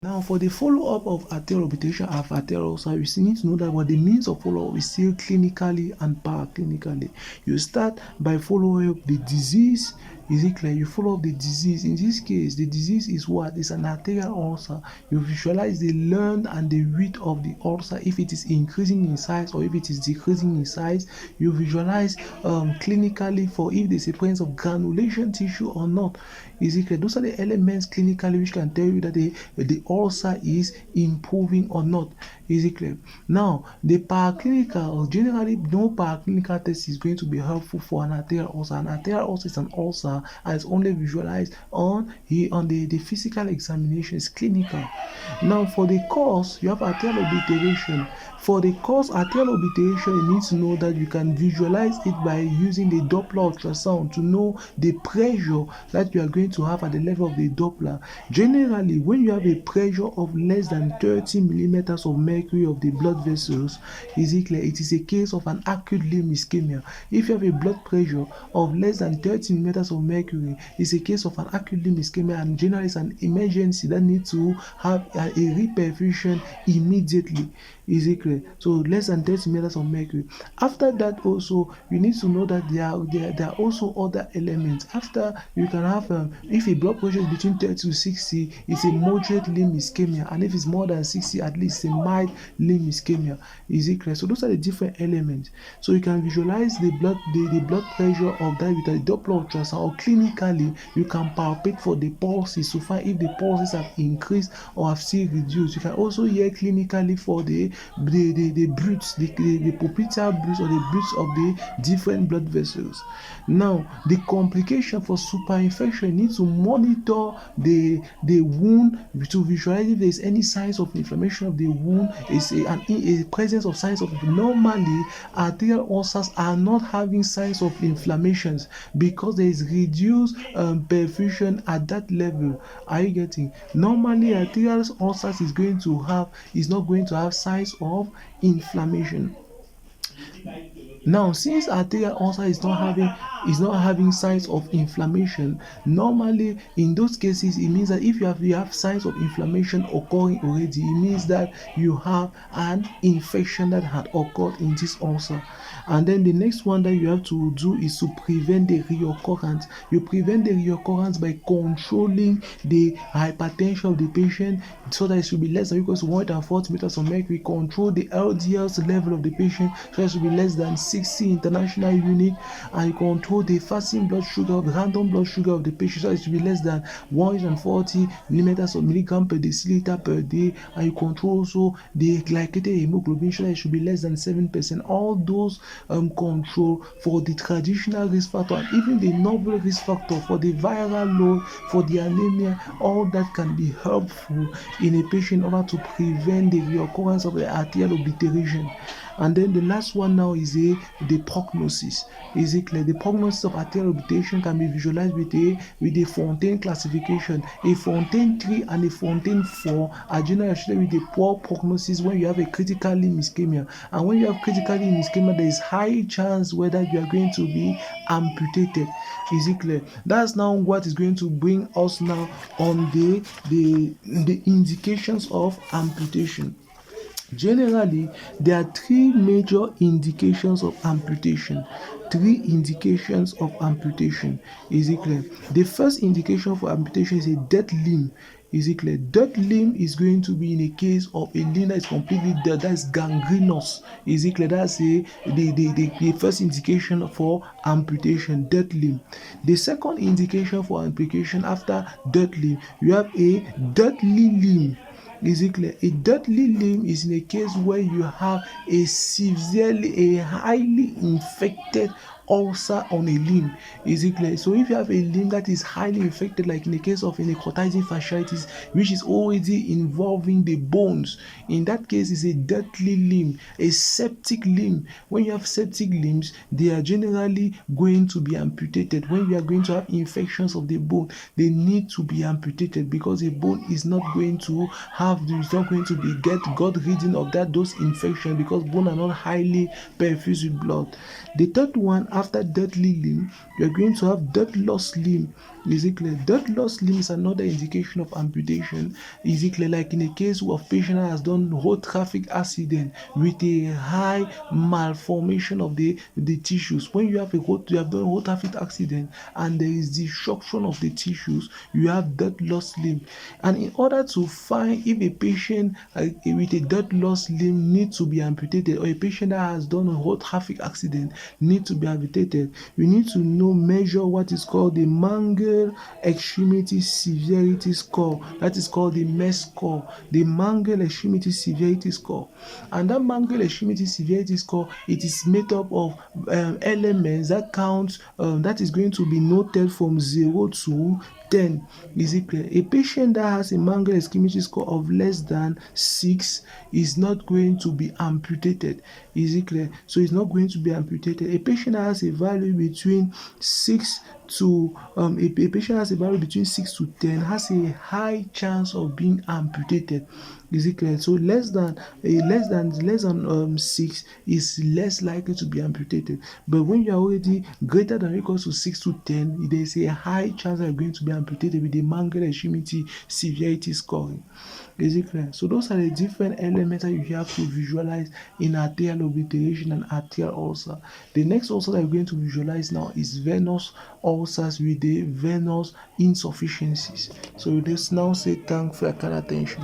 Now, for the follow-up of arterial obliteration of arterial ulcer, you still need to know that what the means of follow-up is still clinically and paraclinically. You start by following up the disease. Is it clear? You follow up the disease. In this case, the disease is what? It's an arterial ulcer. You visualize the length and the width of the ulcer, if it is increasing in size or if it is decreasing in size. You visualize clinically for if there's a presence of granulation tissue or not. Is it clear? Those are the elements clinically which can tell you that the ulcer is improving or not. Is it clear? Now, the paraclinical, generally no paraclinical test is going to be helpful for an arterial ulcer. An arterial ulcer is an ulcer and it's only visualized on the physical examination. It's clinical. Now, for the cause, you have arterial obliteration. For the cause arterial obliteration, you need to know that you can visualize it by using the Doppler ultrasound to know the pressure that you are going to have at the level of the Doppler. Generally, when you have a pressure of less than 30 millimeters of mercury of the blood vessels, is it clear? It is a case of an acute limb ischemia. If you have a blood pressure of less than 30 millimeters of mercury, it's a case of an acute limb ischemia, and generally it's an emergency that needs to have a reperfusion immediately. Is it clear? So less than 30 millimeters of mercury. After that, also you need to know that there are also other elements. After, you can have if a blood pressure is between 30 to 60, it's a moderate limb ischemia, and if it's more than 60, at least a mild limb ischemia. Is it clear? So those are the different elements. So you can visualize the blood pressure of that with a Doppler ultrasound, or clinically you can palpate for the pulses to find if the pulses have increased or have still reduced. You can also hear clinically for the bruits, the popliteal bruits or the bruits of the different blood vessels. Now, the complication for superinfection, you need to monitor the wound to visualize if there is any signs of inflammation of the wound. Is a presence of signs of normally arterial ulcers are not having signs of inflammations because there is reduced perfusion at that level. Are you getting? Normally, arterial ulcers is not going to have signs of inflammation. Now, since arterial ulcer is not having signs of inflammation, normally in those cases it means that if you have signs of inflammation occurring already, it means that you have an infection that had occurred in this ulcer. And then the next one that you have to do is to prevent the reoccurrence. You prevent the reoccurrence by controlling the hypertension of the patient so that it should be less than or equal to 140 meters of mercury. Control the LDL's level of the patient so that it should be less than 60 international units, and you control the fasting blood sugar, the random blood sugar of the patient so that it should be less than 140 millimeters of milligram per deciliter per day, and you control also the glycated hemoglobin so that it should be less than 7%. All those control for the traditional risk factor and even the novel risk factor for the viral load, for the anemia, all that can be helpful in a patient in order to prevent the reoccurrence of the arterial obliteration. And then the last one now is the prognosis. Is it clear? The prognosis of arterial obliteration can be visualized with a Fontaine classification. A Fontaine 3 and a Fontaine 4 are generally associated with a poor prognosis when you have a critical limb ischemia. And when you have critical limb ischemia, there is high chance whether you are going to be amputated. Is it clear? That's now what is going to bring us now on the indications of amputation. Generally, there are three major indications of amputation. Is it clear? The first indication for amputation is a dead limb. Is it clear? Dead limb is going to be in a case of a limb that is completely dead, that is gangrenous. Is it clear? That's the first indication for amputation, dead limb. The second indication for amputation after dead limb, you have a deadly limb. Is it clear? A deadly limb is in a case where you have a highly infected ulcer on a limb. Is it clear? So if you have a limb that is highly infected, like in the case of a necrotizing fasciitis, which is already involving the bones, in that case is a deadly limb, a septic limb. When you have septic limbs, they are generally going to be amputated. When you are going to have infections of the bone, they need to be amputated because a bone is not going to get rid of those infections because bone are not highly perfused with blood. The third one, after deadly limb, you are going to have dead loss limb. Is it clear? That lost limb is another indication of amputation. Is it clear? Like in a case of patient that has done road traffic accident with a high malformation of the tissues. When you have done road traffic accident and there is destruction of the tissues, you have that lost limb. And in order to find if a patient with a that lost limb needs to be amputated, or a patient that has done a road traffic accident need to be amputated, we need to measure what is called the Mangle Extremity Severity Score. That is called the MES score, the Mangle Extremity Severity Score. And that Mangle Extremity Severity Score, it is made up of elements that count, that is going to be noted from 0 to 10. Is it clear? A patient that has a Mangle Extremity Score of less than 6 is not going to be amputated. Is it clear? So it's not going to be amputated. A patient that has a value between 6 to a patient has a value between 6 to 10 has a high chance of being amputated. Is it clear? So less than 6 is less likely to be amputated. But when you are already greater than or equal to 6 to 10, there is a high chance that you're going to be amputated with the Mangle Extremity Severity Scoring. Is it clear? So those are the different elements that you have to visualize in arterial obliteration and arterial ulcer. The next ulcer that we're going to visualize now is venous ulcers with the venous insufficiencies. So let's now say thanks for your kind attention.